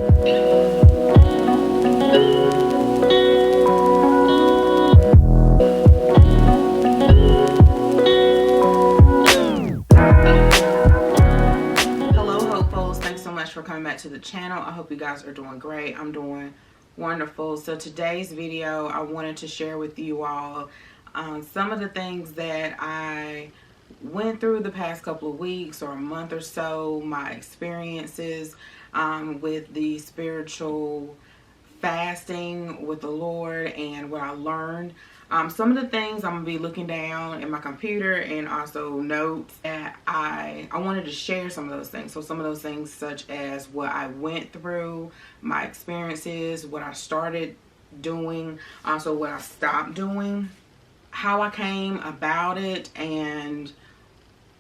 For coming back to the channel. I hope you guys are doing great. I'm doing wonderful. So today's video, I wanted to share with you all some of the things that I went through the past couple of weeks or a month or so, my experiences with the spiritual fasting with the Lord and what I learned. Some of the things I'm gonna be looking down in my computer and also notes that I wanted to share some of those things. So some of those things such as what I went through, my experiences, what I started doing, also what I stopped doing, how I came about it, and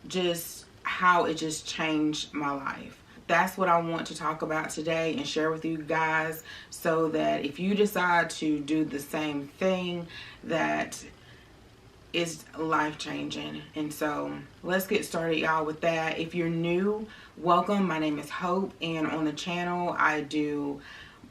just how it just changed my life. That's what I want to talk about today and share with you guys, so that if you decide to do the same thing, that is life-changing. And so let's get started, y'all, with that. If you're new, welcome. My name is Hope, and on the channel I do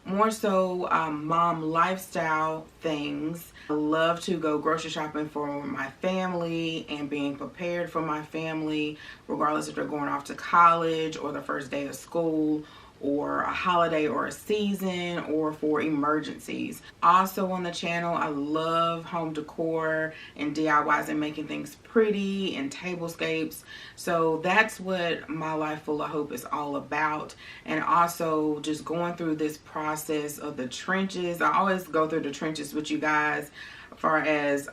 more so mom lifestyle things. I love to go grocery shopping for my family and being prepared for my family, regardless if they're going off to college or the first day of school or a holiday or a season or for emergencies. Also on the channel, I love home decor and DIYs and making things pretty and tablescapes. So that's what My Life Full of Hope is all about. And also just going through this process of the trenches. I always go through the trenches with you guys as far as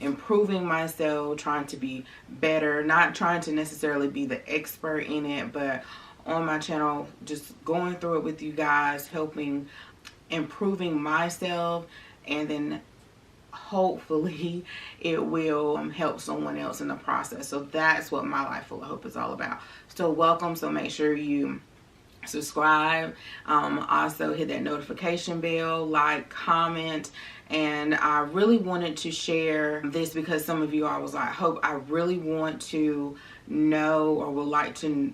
improving myself, trying to be better, not trying to necessarily be the expert in it, but on my channel, just going through it with you guys, helping, improving myself, and then hopefully it will help someone else in the process. So that's what My Life Full of Hope is all about. So welcome. So make sure you subscribe, also hit that notification bell, like, comment. And I really wanted to share this because some of you, I was like, Hope, I really want to know or would like to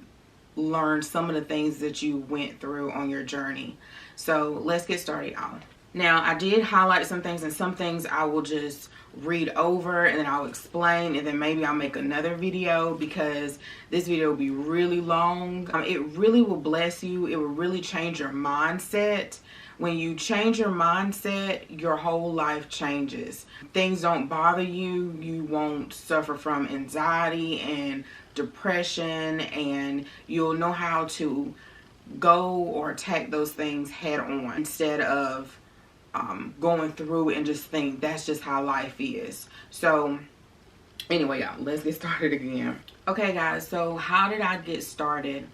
learn some of the things that you went through on your journey. So let's get started, y'all. Now, I did highlight some things, and some things I will just read over and then I'll explain, and then maybe I'll make another video because this video will be really long. It really will bless you. It will really change your mindset. When you change your mindset, your whole life changes. Things don't bother you. You won't suffer from anxiety and depression, and you'll know how to go or attack those things head on instead of going through and just think that's just how life is. So anyway, y'all, let's get started again. Okay, guys, so how did I get started?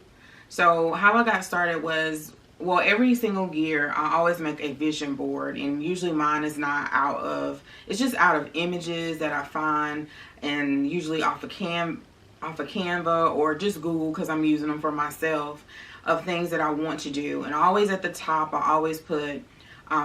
So how I got started was, well, every single year I always make a vision board, and usually mine is not out of, it's just out of images that I find, and usually off of Canva or just Google, because I'm using them for myself, of things that I want to do. And always at the top I always put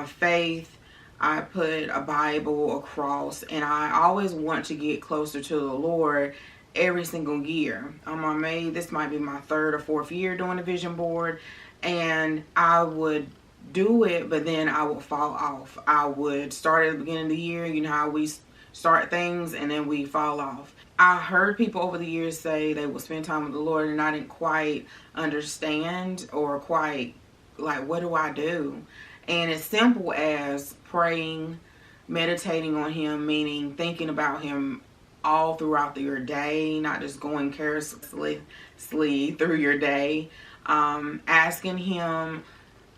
faith, I put a Bible, a cross, and I always want to get closer to the Lord every single year. This might be my third or fourth year doing a vision board, and I would do it, but then I would fall off. I would start at the beginning of the year, you know how we start things and then we fall off. I heard people over the years say they would spend time with the Lord, and I didn't quite understand or quite like, what do I do? And it's simple as praying, meditating on Him, meaning thinking about Him all throughout your day, not just going carelessly through your day. Asking Him,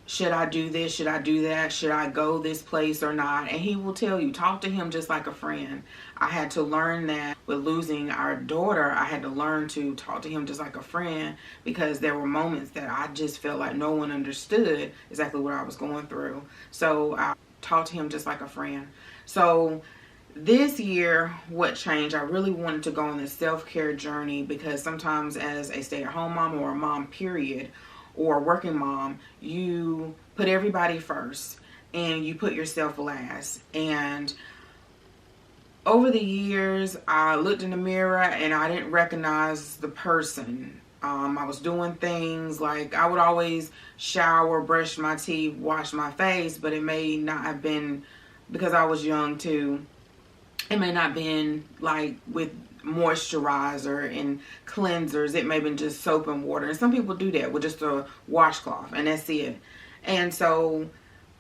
should I do this? Should I do that? Should I go this place or not? And He will tell you. Talk to Him just like a friend. I had to learn that with losing our daughter. I had to learn to talk to Him just like a friend, because there were moments that I just felt like no one understood exactly what I was going through. So I talked to Him just like a friend. So this year, what changed? I really wanted to go on this self-care journey, because sometimes as a stay-at-home mom or a mom period, or a working mom, you put everybody first and you put yourself last. And over the years, I looked in the mirror and I didn't recognize the person I was doing things like I would always shower, brush my teeth, wash my face, but it may not have been, because I was young too, it may not have been like with moisturizer and cleansers. It may have been just soap and water. And some people do that with just a washcloth, and that's it. And so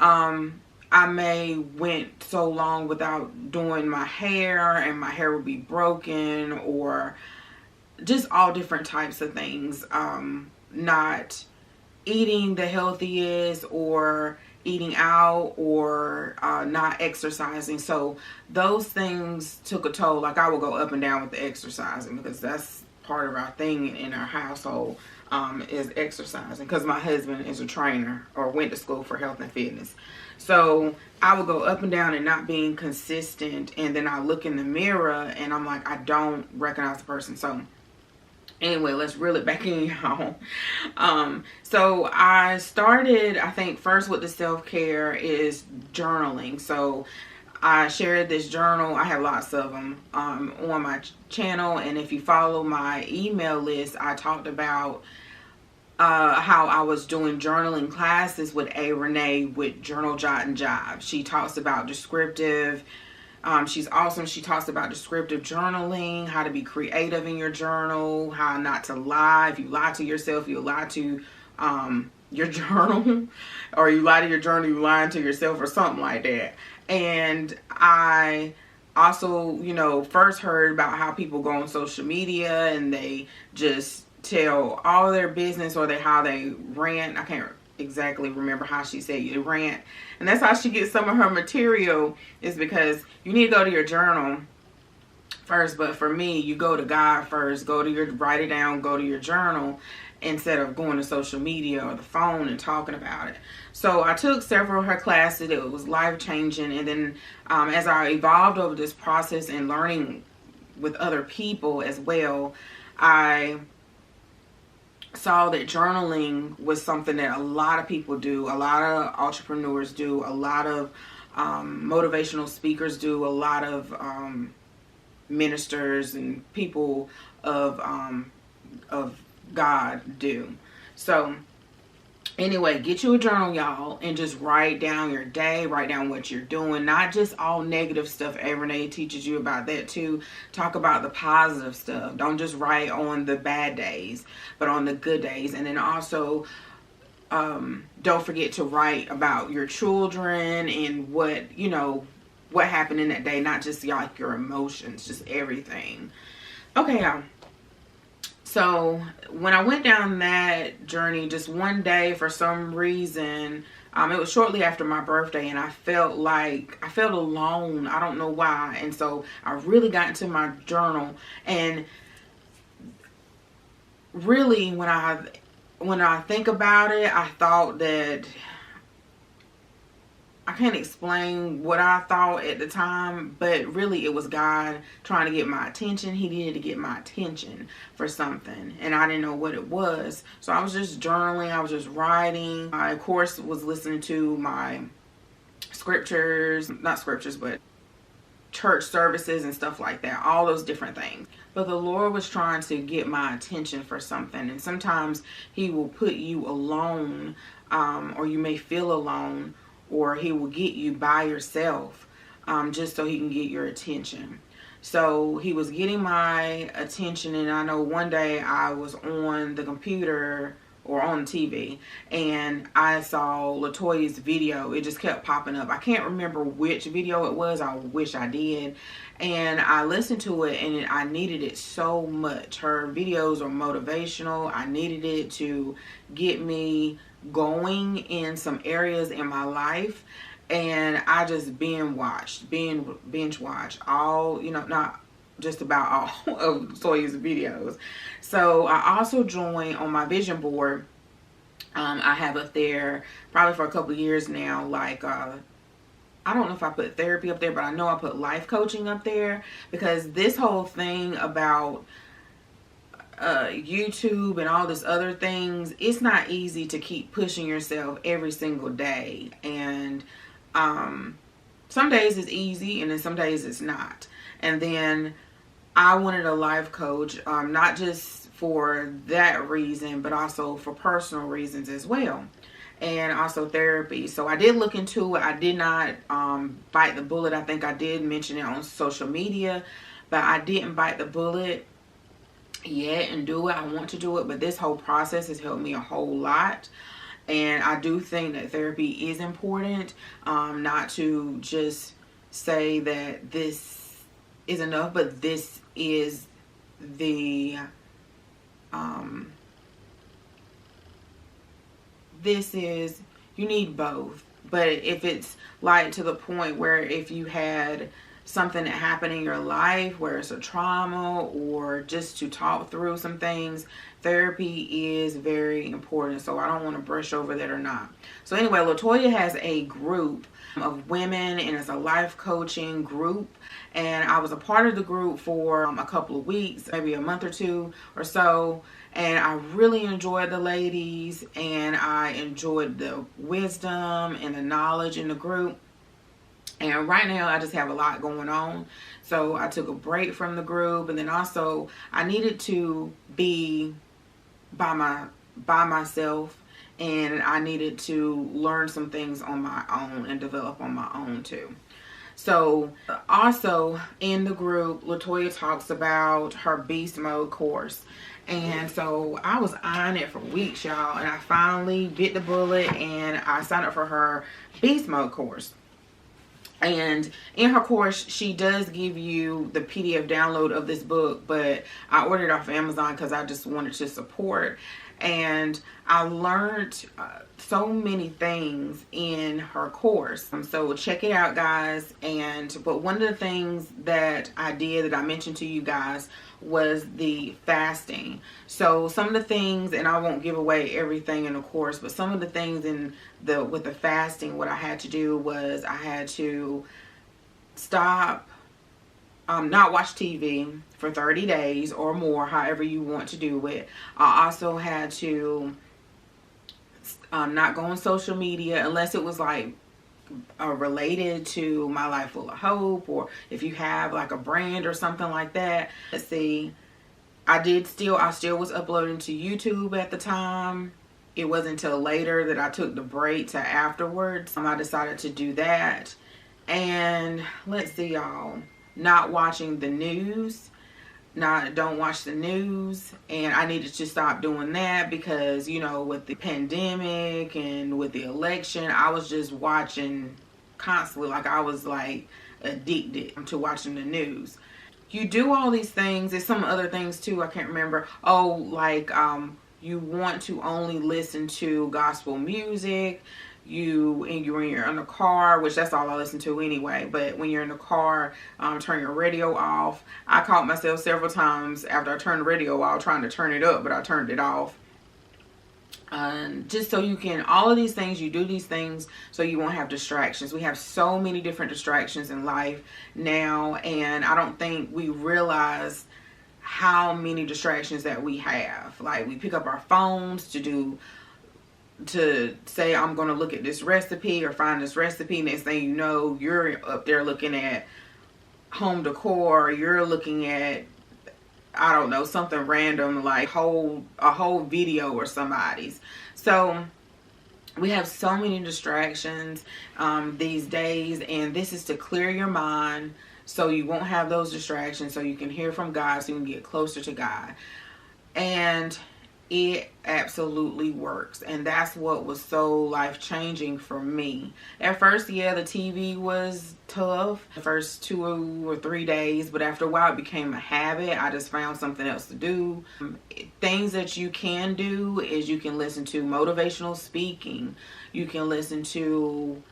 I may went so long without doing my hair, and my hair would be broken, or just all different types of things. Not eating the healthiest, or eating out, or not exercising. So those things took a toll. Like I would go up and down with the exercising, because that's part of our thing in our household, is exercising, because my husband is a trainer or went to school for health and fitness. So I would go up and down and not being consistent, and then I look in the mirror and I'm like, I don't recognize the person. So anyway, let's reel it back in, y'all. So I started, I think first with the self-care is journaling. So I shared this journal. I have lots of them on my channel, and if you follow my email list, I talked about how I was doing journaling classes with A. Renee with Journal Jot and Jive. She talks about descriptive. She's awesome. She talks about descriptive journaling, how to be creative in your journal, how not to lie. If you lie to yourself, you lie to your journal, or you lie to your journal, you lying to yourself, or something like that. And I also, you know, first heard about how people go on social media and they just tell all their business, or how they rant. I can't exactly remember how she said you rant, and that's how she gets some of her material, is because you need to go to your journal first. But for me, you go to God first, write it down, go to your journal, instead of going to social media or the phone and talking about it. So I took several of her classes. It was life-changing. And then as I evolved over this process and learning with other people as well, I saw that journaling was something that a lot of people do, a lot of entrepreneurs do, a lot of motivational speakers do, a lot of ministers and people of God do. So anyway, get you a journal, y'all, and just write down your day, write down what you're doing, not just all negative stuff. Renee teaches you about that too. Talk about the positive stuff. Don't just write on the bad days, but on the good days. And then also don't forget to write about your children and what happened in that day, not just like your emotions, just everything. Okay, y'all. So when I went down that journey, just one day, for some reason, it was shortly after my birthday, and I felt alone. I don't know why. And so I really got into my journal, and really when I think about it, I thought that, I can't explain what I thought at the time, but really it was God trying to get my attention. He needed to get my attention for something, and I didn't know what it was. So I was just journaling. I was just writing. I, of course, was listening to my not scriptures, but church services and stuff like that, all those different things. But the Lord was trying to get my attention for something, and sometimes He will put you alone, or you may feel alone, or He will get you by yourself, just so He can get your attention. So He was getting my attention, and I know one day I was on the computer or on TV, and I saw LaToya's video. It just kept popping up. I can't remember which video it was. I wish I did. And I listened to it, and I needed it so much. Her videos are motivational. I needed it to get me going in some areas in my life, and I just binge watched all, not just about all of Toya's videos. So I also joined on my vision board. I have up there probably for a couple of years now, like I don't know if I put therapy up there, but I know I put life coaching up there, because this whole thing about YouTube and all this other things, it's not easy to keep pushing yourself every single day. And some days it's easy, and then some days it's not. And then I wanted a life coach, not just for that reason, but also for personal reasons as well, and also therapy. So I did look into it. I did not bite the bullet. I think I did mention it on social media, but I didn't bite the bullet yet and do it. I want to do it, but this whole process has helped me a whole lot. And I do think that therapy is important, not to just say that this is enough, but this is the you need both. But if it's like to the point where if you had something that happened in your life where it's a trauma, or just to talk through some things, therapy is very important. So I don't want to brush over that or not. So anyway, LaToya has a group of women, and it's a life coaching group, and I was a part of the group for a couple of weeks, maybe a month or two or so, and I really enjoyed the ladies, and I enjoyed the wisdom and the knowledge in the group. And right now I just have a lot going on, so I took a break from the group. And then also I needed to be by myself, and I needed to learn some things on my own and develop on my own too. So also in the group, LaToya talks about her beast mode course. And so I was eyeing it for weeks, y'all, and I finally bit the bullet and I signed up for her beast mode course. And in her course, she does give you the PDF download of this book, but I ordered it off Amazon because I just wanted to support. And I learned so many things in her course. So check it out, guys. But one of the things that I did that I mentioned to you guys was the fasting. So some of the things, and I won't give away everything in the course, but some of the things with the fasting, what I had to do was I had to stop, not watch TV for 30 days or more, however you want to do it. I also had to not go on social media unless it was like related to My Life Full of Hope, or if you have like a brand or something like that. Let's see, I still was uploading to YouTube at the time. It wasn't until later that I took the break to afterwards. I decided to do that. And let's see, y'all, not watching the news. Don't watch the news, and I needed to stop doing that because, you know, with the pandemic and with the election, I was just watching constantly. Like I was like addicted to watching the news. You do all these things. There's some other things too, I can't remember. Oh, like you want to only listen to gospel music. When you're in the car, which that's all I listen to anyway, but when you're in the car, turn your radio off. I caught myself several times after I turned the radio off trying to turn it up, but I turned it off. Just so you can, all of these things, you do these things so you won't have distractions. We have so many different distractions in life now, and I don't think we realize how many distractions that we have. Like we pick up our phones to say I'm going to look at this recipe or find this recipe. Next thing you know, you're up there looking at home decor. You're looking at, I don't know, something random like a whole video or somebody's. So we have so many distractions these days, and this is to clear your mind so you won't have those distractions, so you can hear from God, so you can get closer to God. And it absolutely works, and that's what was so life-changing for me. At first, yeah, the TV was tough the first 2 or 3 days, but after a while it became a habit. I just found something else to do. Things that you can do is you can listen to motivational speaking. You can listen to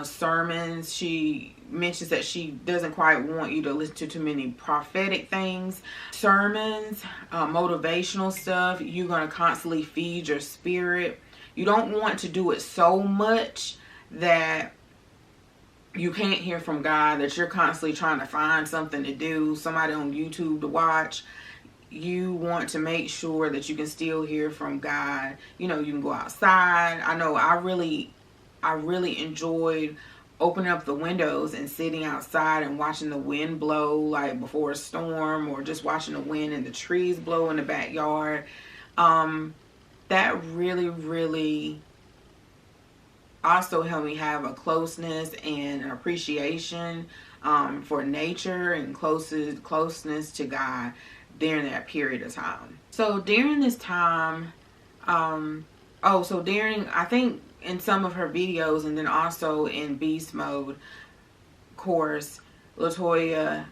sermons. She mentions that she doesn't quite want you to listen to too many prophetic things. Sermons, motivational stuff, you're going to constantly feed your spirit. You don't want to do it so much that you can't hear from God, that you're constantly trying to find something to do, somebody on YouTube to watch. You want to make sure that you can still hear from God. You know, you can go outside. I know I really enjoyed opening up the windows and sitting outside and watching the wind blow, like before a storm, or just watching the wind and the trees blow in the backyard. That really, really also helped me have a closeness and an appreciation for nature and closeness to God during that period of time. So during this time, I think in some of her videos, and then also in Beast Mode course, Latoya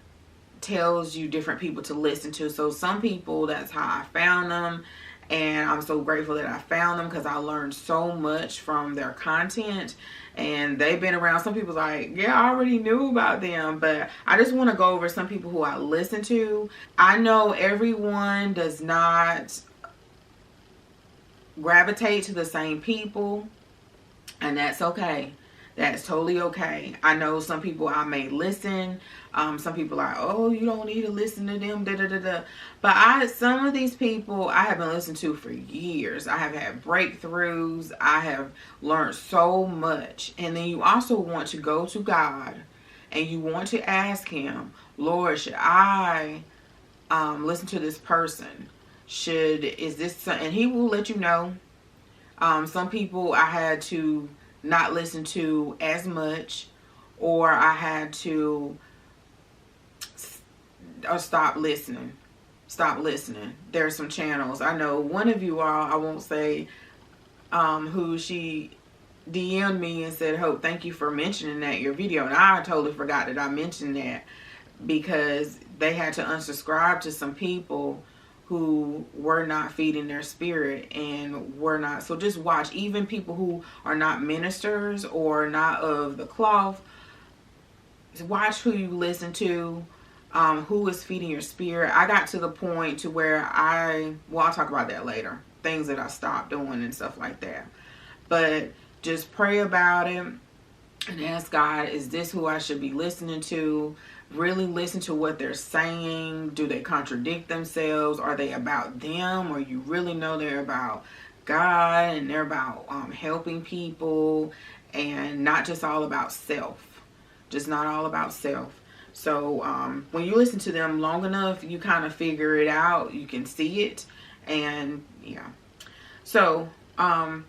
tells you different people to listen to. So some people, that's how I found them, and I'm so grateful that I found them, because I learned so much from their content. And they've been around. Some people's like, yeah, I already knew about them, but I just want to go over some people who I listen to. I know everyone does not gravitate to the same people, and that's okay. That's totally okay. I know some people I may listen. Some people are like, oh, you don't need to listen to them, da da da da. But some of these people I have been listening to for years. I have had breakthroughs. I have learned so much. And then you also want to go to God and you want to ask Him, Lord, should I listen to this person? And He will let you know. Some people I had to not listen to as much, or I had to stop listening. There are some channels. I know one of you all, I won't say who, she DM'd me and said, Hope, thank you for mentioning that in your video. And I totally forgot that I mentioned that, because they had to unsubscribe to some people who were not feeding their spirit and were not. So just watch, even people who are not ministers or not of the cloth, watch who you listen to, who is feeding your spirit. I got to the point to where I'll talk about that later, things that I stopped doing and stuff like that. But just pray about it and ask God, is this who I should be listening to? Really listen to what they're saying. Do they contradict themselves? Are they about them? Or you really know they're about God and they're about helping people, and not just all about self. Just not all about self. So when you listen to them long enough, you kind of figure it out. You can see it. And yeah. So one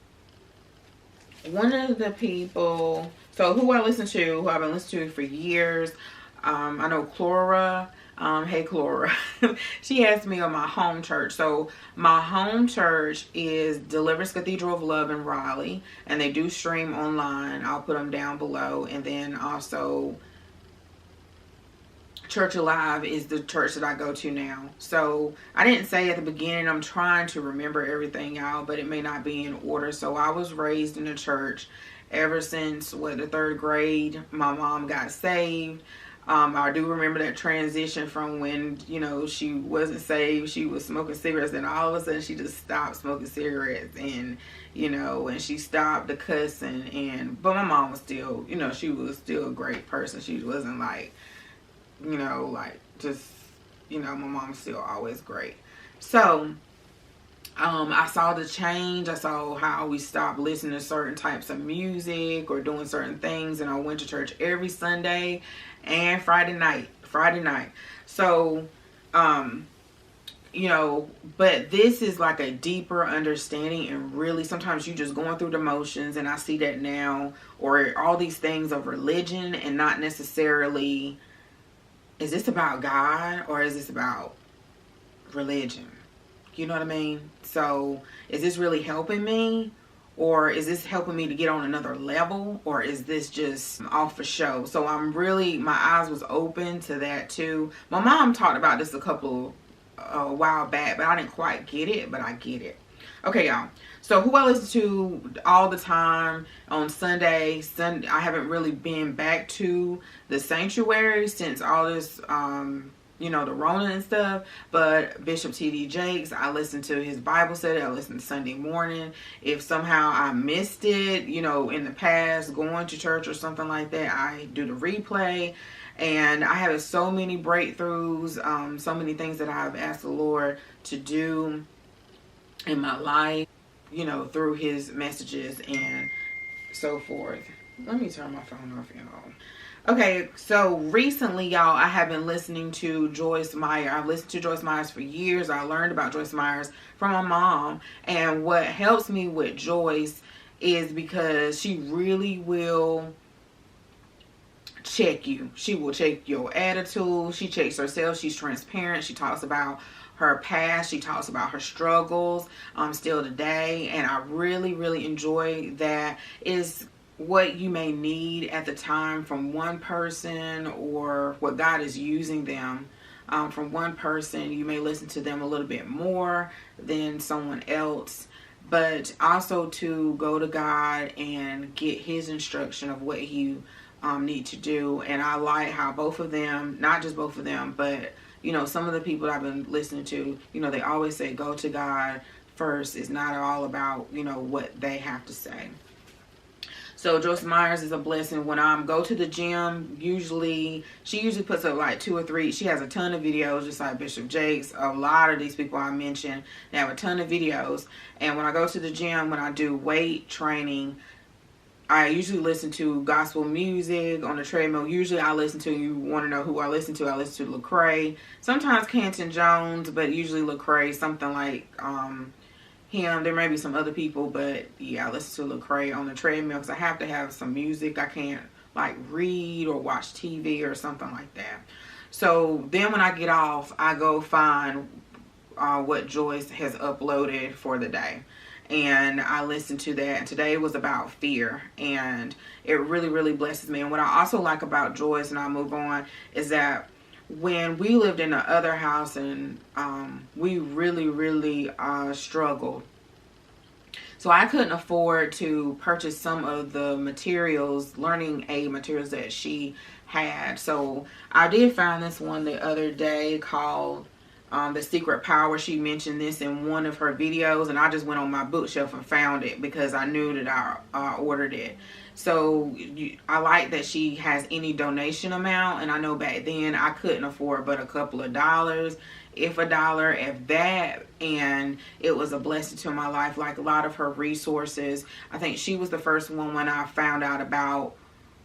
of the people, so who I listen to, who I've been listening to for years, I know Clora. Hey Clora. She has me on my home church. So my home church is Deliverance Cathedral of Love in Raleigh, and they do stream online. I'll put them down below. And then also Church Alive is the church that I go to now. So I didn't say at the beginning, I'm trying to remember everything out, but it may not be in order. So I was raised in a church ever since the third grade. My mom got saved. I do remember that transition from when, she wasn't saved, she was smoking cigarettes, and all of a sudden she just stopped smoking cigarettes, and, and she stopped the cussing, but my mom was still, she was still a great person. She wasn't like, my mom was still always great. So, I saw the change. I saw how we stopped listening to certain types of music or doing certain things, and I went to church every Sunday and Friday night. So, but this is like a deeper understanding, and really sometimes you just going through the motions, and I see that now, or all these things of religion, and not necessarily, is this about God or is this about religion? You know what I mean? So is this really helping me, or is this helping me to get on another level, or is this just off for show? So my eyes was open to that too. My mom talked about this a while back, but I didn't quite get it, but I get it. Okay, y'all. So who I listen to all the time on Sunday, I haven't really been back to the sanctuary since all this, the Rona and stuff, but Bishop T.D. Jakes, I listen to his Bible study. I listen Sunday morning. If somehow I missed it, in the past, going to church or something like that, I do the replay. And I have so many breakthroughs, so many things that I've asked the Lord to do in my life, through his messages and so forth. Let me turn my phone off, y'all. Okay, so recently, y'all, I have been listening to Joyce Meyer. I've listened to Joyce Meyer for years. I learned about Joyce Meyer from my mom. And what helps me with Joyce is because she really will check you. She will check your attitude. She checks herself. She's transparent. She talks about her past. She talks about her struggles still today. And I really, really enjoy that. Is what you may need at the time from one person, or what God is using them from one person. You may listen to them a little bit more than someone else, but also to go to God and get his instruction of what you need to do. And I like how both of them, not just both of them, but you know, some of the people I've been listening to, you know, they always say go to God first. It's not all about, you know, what they have to say. So Joyce Myers is a blessing. When I go to the gym, she usually puts up like 2 or 3. She has a ton of videos, just like Bishop Jakes. A lot of these people I mentioned, they have a ton of videos. And when I go to the gym, when I do weight training, I usually listen to gospel music on the treadmill. Usually I listen to, you want to know who I listen to Lecrae. Sometimes Canton Jones, but usually Lecrae, something like him. There may be some other people, but yeah, I listen to Lecrae on the treadmill because I have to have some music. I can't like read or watch TV or something like that. So then when I get off, I go find what Joyce has uploaded for the day, and I listen to that. And today was about fear, and it really, really blesses me. And what I also like about Joyce, and I'll move on, is that when we lived in the other house, and we really, really struggled. So I couldn't afford to purchase some of the materials, learning aid materials that she had. So I did find this one the other day called The Secret Power. She mentioned this in one of her videos, and I just went on my bookshelf and found it because I knew that I ordered it. So I like that she has any donation amount, and I know back then I couldn't afford but a couple of dollars, if a dollar, if that, and it was a blessing to my life. Like a lot of her resources, I think she was the first one when I found out about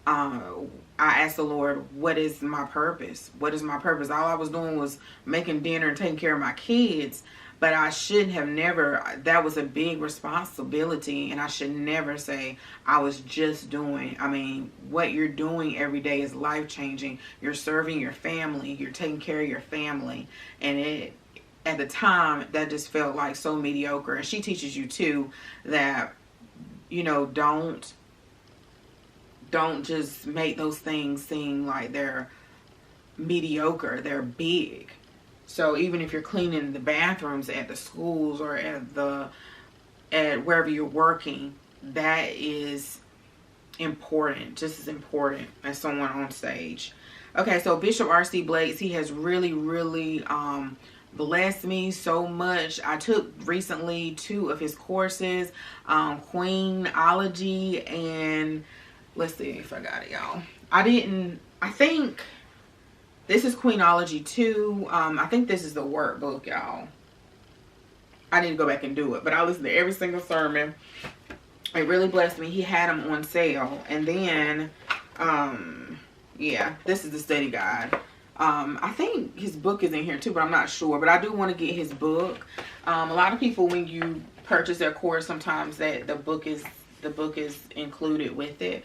I asked the Lord, what is my purpose? What is my purpose? All I was doing was making dinner and taking care of my kids. But I should have never, that was a big responsibility, and I should never say I was just doing. I mean, what you're doing every day is life-changing. You're serving your family. You're taking care of your family. And at the time, that just felt like so mediocre. And she teaches you, too, that, you know, don't just make those things seem like they're mediocre. They're big. So even if you're cleaning the bathrooms at the schools or at wherever you're working, that is important, just as important as someone on stage. Okay, so Bishop R.C. Blakes, he has really, really blessed me so much. I took recently 2 of his courses, Queenology, and let's see if I got it, y'all. I think this is Queenology 2. I think this is the workbook, y'all. I need to go back and do it, but I listened to every single sermon. It really blessed me. He had them on sale. And then, yeah, this is the study guide. I think his book is in here too, but I'm not sure. But I do want to get his book. A lot of people, when you purchase their course, sometimes that the book is included with it.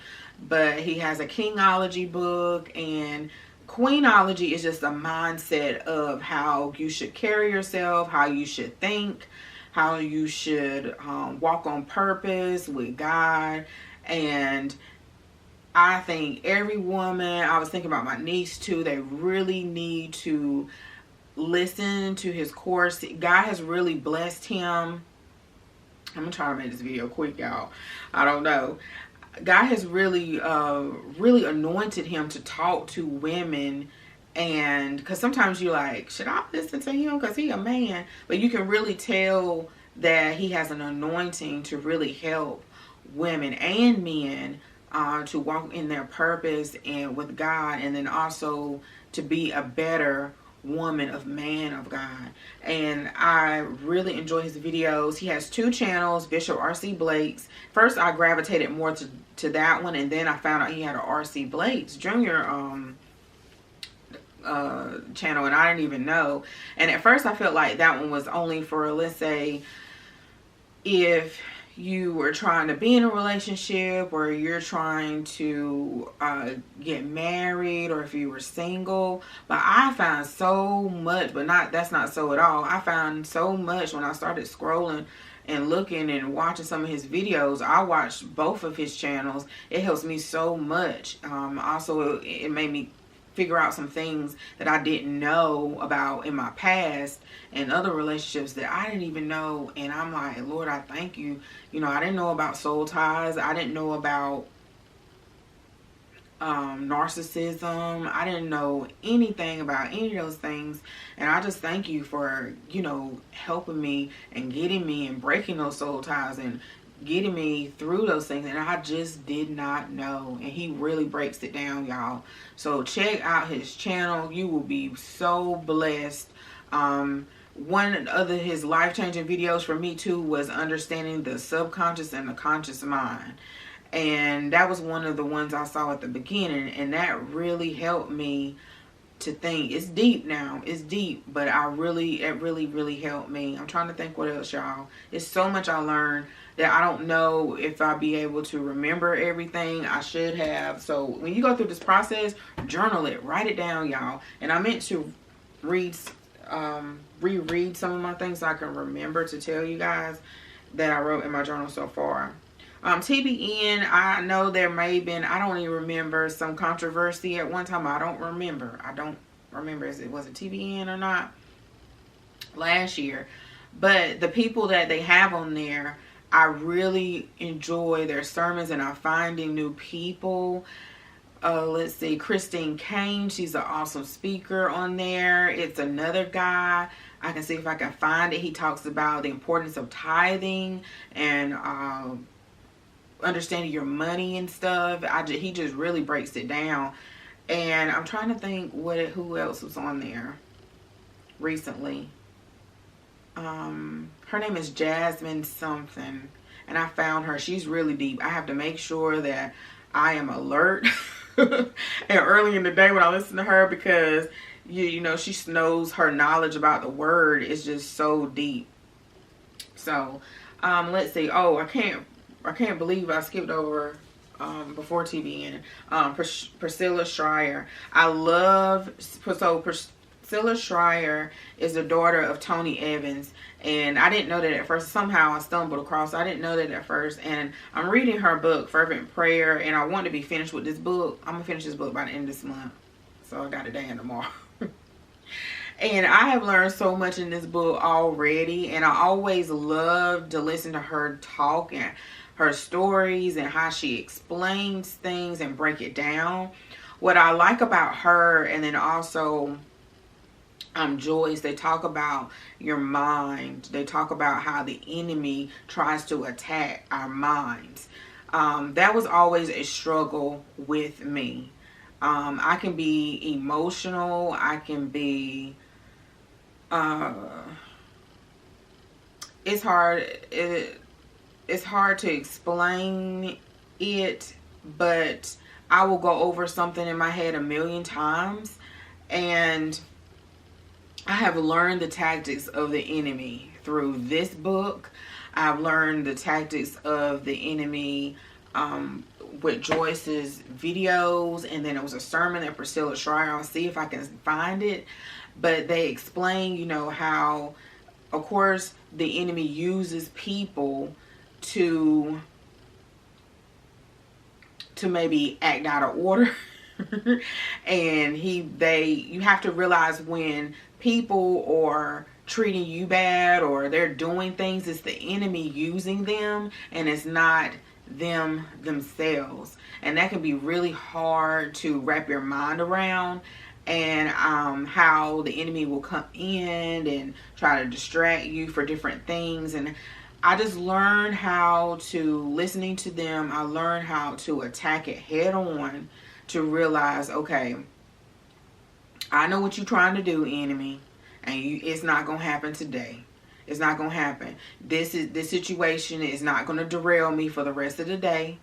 But he has a Kingology book, and Queenology is just a mindset of how you should carry yourself, how you should think, how you should walk on purpose with God. And I think every woman, I was thinking about my niece too, they really need to listen to his course. God has really blessed him. I'm gonna try to make this video quick, y'all. I don't know. God has really anointed him to talk to women. And because sometimes you're like, should I listen to him because he's a man? But you can really tell that he has an anointing to really help women and men to walk in their purpose and with God, and then also to be a better woman, of man of God. And I really enjoy his videos. He has 2 channels, Bishop R.C. Blake's. First I gravitated more to that one, and then I found out he had a R.C. Blake's Jr. Channel, and I didn't even know. And at first I felt like that one was only for, let's say, if you were trying to be in a relationship, or you're trying to get married, or if you were single. But I found so much, but that's not so at all. I found so much when I started scrolling and looking and watching some of his videos. I watched both of his channels. It helps me so much. Also, it made me figure out some things that I didn't know about in my past and other relationships that I didn't even know. And I'm like, Lord, I thank you. You know, I didn't know about soul ties. I didn't know about narcissism. I didn't know anything about any of those things. And I just thank you for, you know, helping me and getting me and breaking those soul ties and getting me through those things. And I just did not know. And he really breaks it down, y'all. So check out his channel. You will be so blessed. One of his life-changing videos for me too was understanding the subconscious and the conscious mind. And that was one of the ones I saw at the beginning, and that really helped me to think. It's deep now. It's deep, but it really helped me. I'm trying to think what else, y'all. It's so much I learned that I don't know if I'll be able to remember everything. I should have. So when you go through this process, journal it. Write it down, y'all. And I meant to reread some of my things so I can remember to tell you guys that I wrote in my journal so far. TBN, I know there may have been, I don't even remember, some controversy at one time. I don't remember. Was it TBN or not last year. But the people that they have on there, I really enjoy their sermons, and I'm finding new people. Let's see, Christine Kane, she's an awesome speaker on there. It's another guy. I can see if I can find it. He talks about the importance of tithing and understanding your money and stuff. He just really breaks it down. And I'm trying to think who else was on there recently. Her name is Jasmine something, and I found her. She's really deep. I have to make sure that I am alert and early in the day when I listen to her, because you know, she knows her knowledge about the word is just so deep. So let's see. Oh, I can't believe I skipped over before TBN. Priscilla Schreier. I love, so Priscilla Schreier is the daughter of Tony Evans, and I didn't know that at first. Somehow I stumbled across. I didn't know that at first, and I'm reading her book, Fervent Prayer, and I want to be finished with this book. I'm gonna finish this book by the end of this month, so I got a day in tomorrow. And I have learned so much in this book already, and I always love to listen to her talk and her stories and how she explains things and break it down. What I like about her, and then also Joyce, they talk about your mind. They talk about how the enemy tries to attack our minds. That was always a struggle with me. I can be emotional. I can be it's hard to explain it, but I will go over something in my head 1,000,000 times, and I have learned the tactics of the enemy through this book. I've learned the tactics of the enemy with Joyce's videos, and then it was a sermon that Priscilla Schreier. I'll see if I can find it. But they explain, you know, how, of course, the enemy uses people to maybe act out of order. And you have to realize when people are treating you bad or they're doing things, it's the enemy using them, and it's not them themselves. And that can be really hard to wrap your mind around, and how the enemy will come in and try to distract you for different things. And I just learned how to, listening to them, I learned how to attack it head on, to realize, okay, I know what you're trying to do, enemy, and it's not gonna happen today. It's not gonna happen. This situation is not gonna derail me for the rest of the day.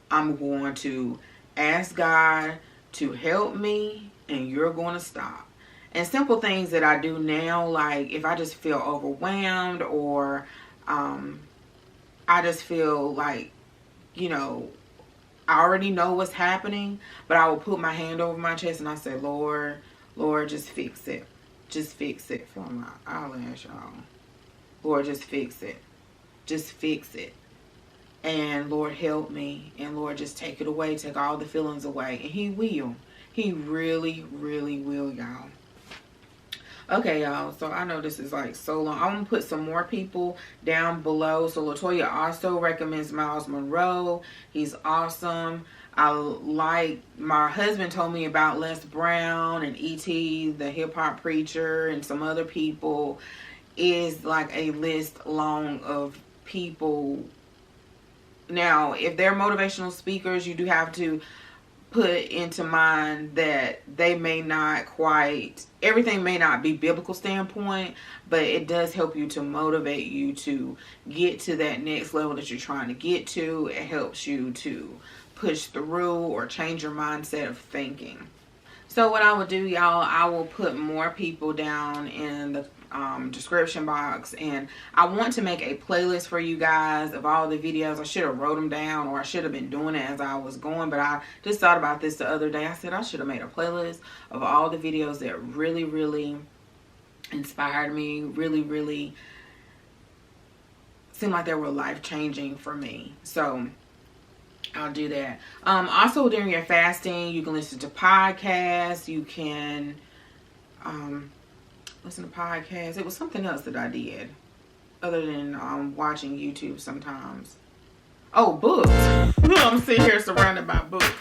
I'm going to ask God to help me, and you're going to stop. And simple things that I do now, like if I just feel overwhelmed, or I just feel like, you know, I already know what's happening, but I will put my hand over my chest and I say, Lord, just fix it. Just fix it for my eyelash, y'all. Lord, just fix it. Just fix it. And Lord, help me. And Lord, just take it away. Take all the feelings away. And He will. He really, really will, y'all. Okay, y'all, so I know this is like so long. I'm going to put some more people down below. So Latoya also recommends Myles Munroe. He's awesome. My husband told me about Les Brown and E.T., the hip-hop preacher, and some other people. Is like a list long of people. Now, if they're motivational speakers, you do have to put into mind that they may not quite, everything may not be biblical standpoint, but it does help you to motivate you to get to that next level that you're trying to get to. It helps you to push through or change your mindset of thinking. So what I will do, y'all, I will put more people down in the description box, and I want to make a playlist for you guys of all the videos. I should have wrote them down, or I should have been doing it as I was going, but I just thought about this the other day. I said I should have made a playlist of all the videos that really, really inspired me, really, really seemed like they were life-changing for me. So I'll do that. Also, during your fasting, you can listen to podcasts. You can listen to podcasts. It was something else that I did other than watching YouTube sometimes. Oh, books. I'm sitting here surrounded by books.